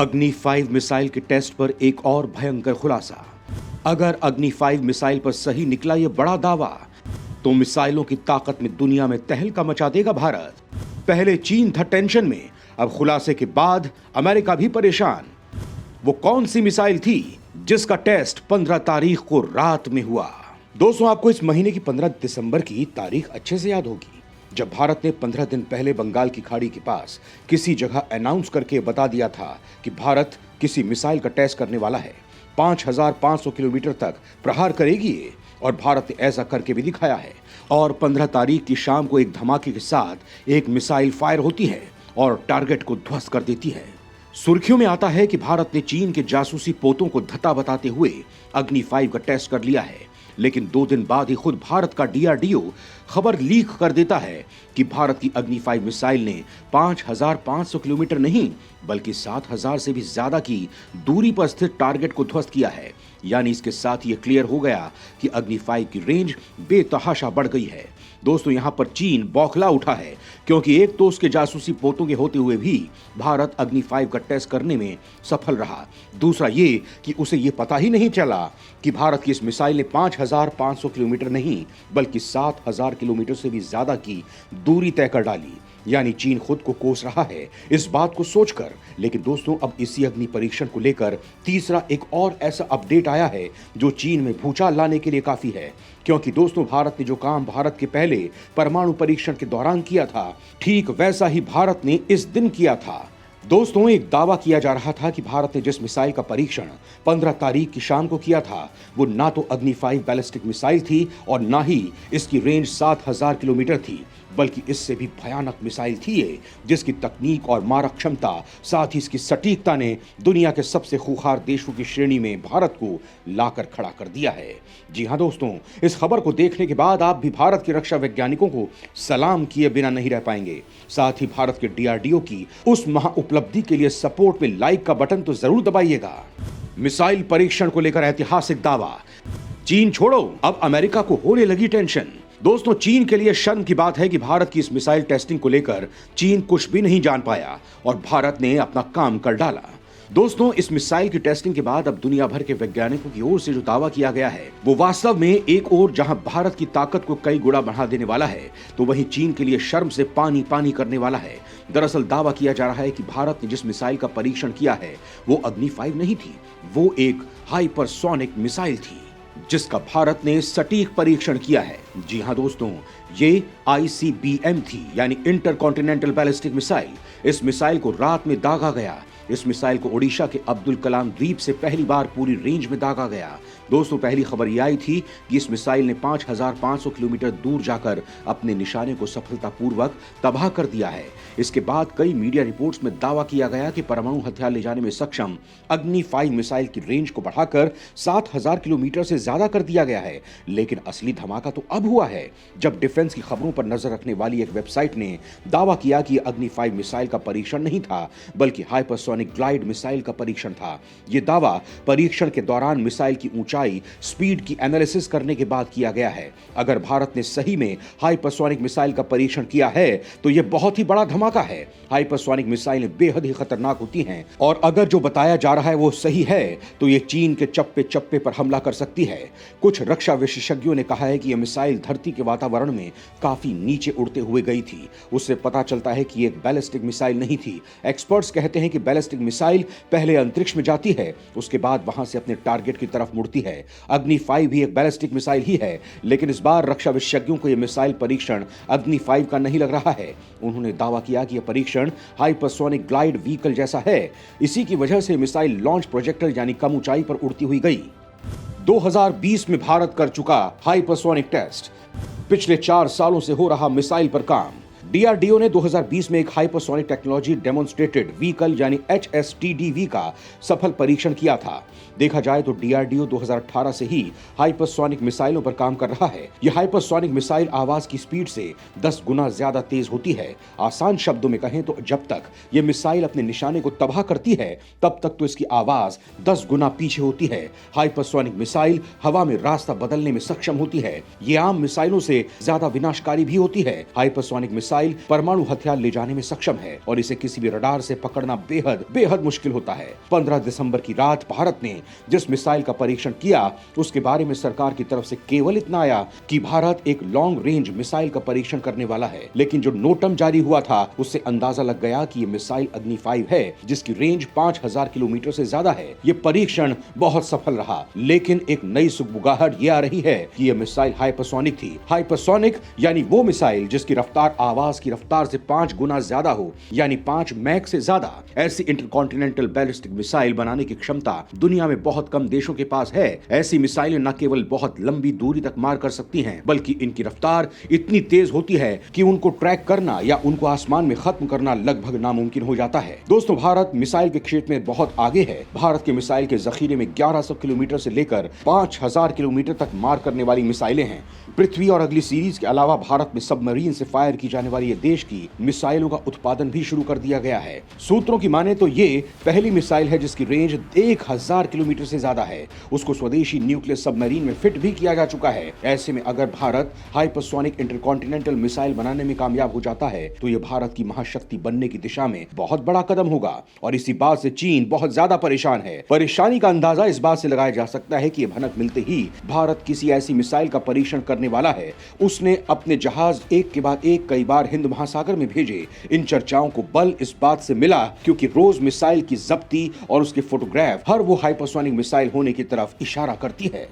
अग्नि 5 मिसाइल के टेस्ट पर एक और भयंकर खुलासा। अगर अग्नि 5 मिसाइल पर सही निकला ये बड़ा दावा, तो मिसाइलों की ताकत में दुनिया में तहलका मचा देगा भारत। पहले चीन था टेंशन में, अब खुलासे के बाद अमेरिका भी परेशान। वो कौन सी मिसाइल थी जिसका टेस्ट 15 तारीख को रात में हुआ? दोस्तों, आपको इस महीने की 15 दिसंबर की तारीख अच्छे से याद होगी, जब भारत ने 15 दिन पहले बंगाल की खाड़ी के पास किसी जगह अनाउंस करके बता दिया था कि भारत किसी मिसाइल का टेस्ट करने वाला है। 5500 किलोमीटर तक प्रहार करेगी ये, और भारत ने ऐसा करके भी दिखाया है। और 15 तारीख की शाम को एक धमाके के साथ एक मिसाइल फायर होती है और टारगेट को ध्वस्त कर देती है। सुर्खियों में आता है कि भारत ने चीन के जासूसी पोतों को धत्ता बताते हुए अग्नि 5 का टेस्ट कर लिया है, लेकिन 2 दिन बाद ही खुद भारत का DRDO खबर लीक कर देता है कि भारत की अग्नि 5 मिसाइल ने 5500 किलोमीटर नहीं बल्कि 7000 से भी ज्यादा की दूरी पर स्थित टारगेट को ध्वस्त किया है। यानी इसके साथ ये क्लियर हो गया कि अग्नि 5 की रेंज बेतहाशा बढ़ गई है। दोस्तों, यहां पर चीन बौखला उठा है, क्योंकि एक तो उसके जासूसी पोतों के होते हुए भी भारत अग्नि 5 का टेस्ट करने में सफल रहा। दूसरा ये कि उसे ये पता ही नहीं चला कि भारत की इस मिसाइल ने 5500 किलोमीटर नहीं बल्कि 7000 किलोमीटर से भी ज्यादा की दूरी तय कर डाली। यानी चीन खुद को कोस रहा है इस बात को सोचकर। लेकिन दोस्तों, अब इसी अग्नि परीक्षण को लेकर तीसरा एक और ऐसा अपडेट आया है जो चीन में भूचाल लाने के लिए काफी है। क्योंकि दोस्तों, भारत ने जो काम भारत के पहले परमाणु परीक्षण के दौरान किया था, ठीक वैसा ही भारत ने इस दिन किया था। दोस्तों, एक दावा किया जा रहा था कि भारत ने जिस मिसाइल का परीक्षण 15 तारीख की शाम को किया था, वो ना तो अग्नि 5 बैलिस्टिक मिसाइल थी और ना ही इसकी रेंज 7000 किलोमीटर थी, बल्कि इससे भी भयानक मिसाइल थी ये, जिसकी तकनीक और मारक क्षमता साथ ही इसकी सटीकता ने दुनिया के सबसे खूंखार देशों की श्रेणी में भारत को लाकर खड़ा कर दिया है। जी हां दोस्तों, इस खबर को देखने के बाद आप भी भारत के रक्षा वैज्ञानिकों को सलाम किए बिना नहीं रह पाएंगे। साथ ही भारत के DRDO की उस महा उपलब्धि के लिए सपोर्ट में लाइक का बटन तो जरूर दबाइएगा। मिसाइल परीक्षण को लेकर ऐतिहासिक दावा। चीन छोड़ो, अब अमेरिका को होने लगी टेंशन। दोस्तों, चीन के लिए शर्म की बात है कि भारत की इस मिसाइल टेस्टिंग को लेकर चीन कुछ भी नहीं जान पाया और भारत ने अपना काम कर डाला। दोस्तों, इस मिसाइल की टेस्टिंग के बाद अब दुनिया भर के वैज्ञानिकों की ओर से जो दावा किया गया है, वो वास्तव में एक ओर जहां भारत की ताकत को कई गुना बढ़ा देने वाला है, तो वहीं चीन के लिए शर्म से पानी पानी करने वाला है। दरअसल दावा किया जा रहा है कि भारत ने जिस मिसाइल का परीक्षण किया है वो अग्नि 5 नहीं थी, वो एक हाइपरसोनिक मिसाइल थी जिसका भारत ने सटीक परीक्षण किया है। जी हां दोस्तों, ये ICBM थी, यानी इंटरकॉन्टिनेंटल बैलिस्टिक मिसाइल। इस मिसाइल को रात में दागा गया। इस मिसाइल को ओडिशा के अब्दुल कलाम द्वीप से पहली बार पूरी रेंज में दागा गया। दोस्तों, पहली खबर यह आई थी कि इस मिसाइल ने 5500 किलोमीटर दूर जाकर अपने निशाने को सफलतापूर्वक तबाह कर दिया है। इसके बाद कई मीडिया रिपोर्ट्स में दावा किया गया कि परमाणु हथियार ले जाने में सक्षम अग्नि 5 मिसाइल की रेंज को बढ़ाकर 7000 किलोमीटर से ज्यादा कर दिया गया है। लेकिन असली धमाका तो अब हुआ है, जब डिफेंस की खबरों पर नजर रखने वाली एक वेबसाइट ने दावा किया कि अग्नि 5 मिसाइल का परीक्षण नहीं था बल्कि हाइपरसोनिक ग्लाइड मिसाइल का परीक्षण था। यह दावा परीक्षण के दौरान मिसाइल की ऊंचाई, स्पीड की एनालिसिस करने के बाद किया गया है। अगर भारत ने सही में हाइपरसोनिक मिसाइल का परीक्षण किया है तो यह बहुत ही बड़ा धमाका है। हाइपरसोनिक मिसाइलें बेहद ही खतरनाक होती हैं और अगर जो बताया जा रहा है वो सही है तो यह चीन के चप्पे चप्पे पर हमला कर सकती है। कुछ रक्षा विशेषज्ञों ने कहा है कि यह मिसाइल धरती के वातावरण में काफी नीचे उड़ते हुए गई थी। उससे पता चलता है कि एक बैलिस्टिक मिसाइल नहीं थी। एक्सपर्ट्स कहते हैं कि बैलिस्टिक मिसाइल पहले अंतरिक्ष में जाती है, उसके बाद वहां से अपने टारगेट की तरफ मुड़ती है। अग्नि 5 भी एक बैलिस्टिक मिसाइल ही है, लेकिन इस बार रक्षा विशेषज्ञों को यह मिसाइल परीक्षण अग्नि 5 का नहीं लग रहा है। उन्होंने दावा किया कि यह परीक्षण हाइपरसोनिक ग्लाइड व्हीकल जैसा है। इसी की वजह से मिसाइल लॉन्च प्रोजेक्टर यानी कम ऊंचाई पर उड़ती हुई गई। 2020 में भारत कर चुका हाइपरसोनिक टेस्ट। पिछले 4 सालों से हो रहा मिसाइल पर काम। DRDO ने 2020 में एक हाइपरसोनिक टेक्नोलॉजी डेमोन्स्ट्रेटेड व्हीकल यानी HSTDV का सफल परीक्षण किया था। देखा जाए तो DRDO 2018 से ही हाइपरसोनिक मिसाइलों पर काम कर रहा है। यह हाइपरसोनिक मिसाइल आवाज की स्पीड से 10 गुना ज्यादा तेज होती है। आसान शब्दों में कहें तो जब तक यह मिसाइल अपने निशाने को तबाह करती है तब तक तो इसकी आवाज 10 गुना पीछे होती है। हाइपरसोनिक मिसाइल हवा में रास्ता बदलने में सक्षम होती है। ये आम मिसाइलों से ज्यादा विनाशकारी भी होती है। हाइपरसोनिक मिसाइल मिसाइल परमाणु हथियार ले जाने में सक्षम है और इसे किसी भी रडार से पकड़ना बेहद बेहद मुश्किल होता है। 15 दिसंबर की रात भारत ने जिस मिसाइल का परीक्षण किया उसके बारे में सरकार की तरफ से केवल इतना आया कि भारत एक लॉन्ग रेंज मिसाइल का परीक्षण करने वाला है, लेकिन जो नोटम जारी हुआ था उससे अंदाजा लग गया कि ये मिसाइल अग्नि 5 है जिसकी रेंज 5000 किलोमीटर से ज्यादा है। ये परीक्षण बहुत सफल रहा, लेकिन एक नई सुगबुगाहट ये आ रही है कि ये मिसाइल हाइपरसोनिक थी। हाइपरसोनिक यानी वो मिसाइल जिसकी रफ्तार आवाज की रफ्तार से 5 गुना ज्यादा हो, यानी 5 मैक से ज्यादा। ऐसी इंटरकॉन्टिनेंटल बैलिस्टिक मिसाइल बनाने की क्षमता दुनिया में बहुत कम देशों के पास है। ऐसी मिसाइलें न केवल बहुत लंबी दूरी तक मार कर सकती हैं, बल्कि इनकी रफ्तार इतनी तेज होती है कि उनको ट्रैक करना या उनको आसमान में खत्म करना लगभग नामुमकिन हो जाता है। दोस्तों, भारत मिसाइल के क्षेत्र में बहुत आगे है। भारत के मिसाइल के जखीरे में 1100 किलोमीटर से लेकर 5000 किलोमीटर तक मार करने वाली मिसाइलें हैं। पृथ्वी और अगली सीरीज के अलावा भारत में सबमरीन से फायर की जाने वाली ये देश की मिसाइलों का उत्पादन भी शुरू कर दिया गया है। सूत्रों की माने तो ये पहली मिसाइल है जिसकी रेंज 1000 किलोमीटर से ज्यादा है। उसको स्वदेशी न्यूक्लियर सबमरीन में फिट भी किया जा चुका है। ऐसे में अगर भारत हाइपरसोनिक इंटरकॉन्टिनेंटल मिसाइल बनाने में कामयाब हो जाता है तो ये भारत की महाशक्ति बनने की दिशा में बहुत बड़ा कदम होगा। और इसी बात से चीन बहुत ज्यादा परेशान है। परेशानी का अंदाजा इस बात से लगाया जा सकता है कि ये भनक मिलते ही भारत किसी ऐसी मिसाइल का परीक्षण करने वाला है। उसने अपने जहाज एक के बाद एक कई बार हिंद महासागर में भेजे। इन चर्चाओं को बल इस बात से मिला क्योंकि रोज मिसाइल की जब्ती और उसके फोटोग्राफ हर वो हाइपरसोनिक मिसाइल होने की तरफ इशारा करती है।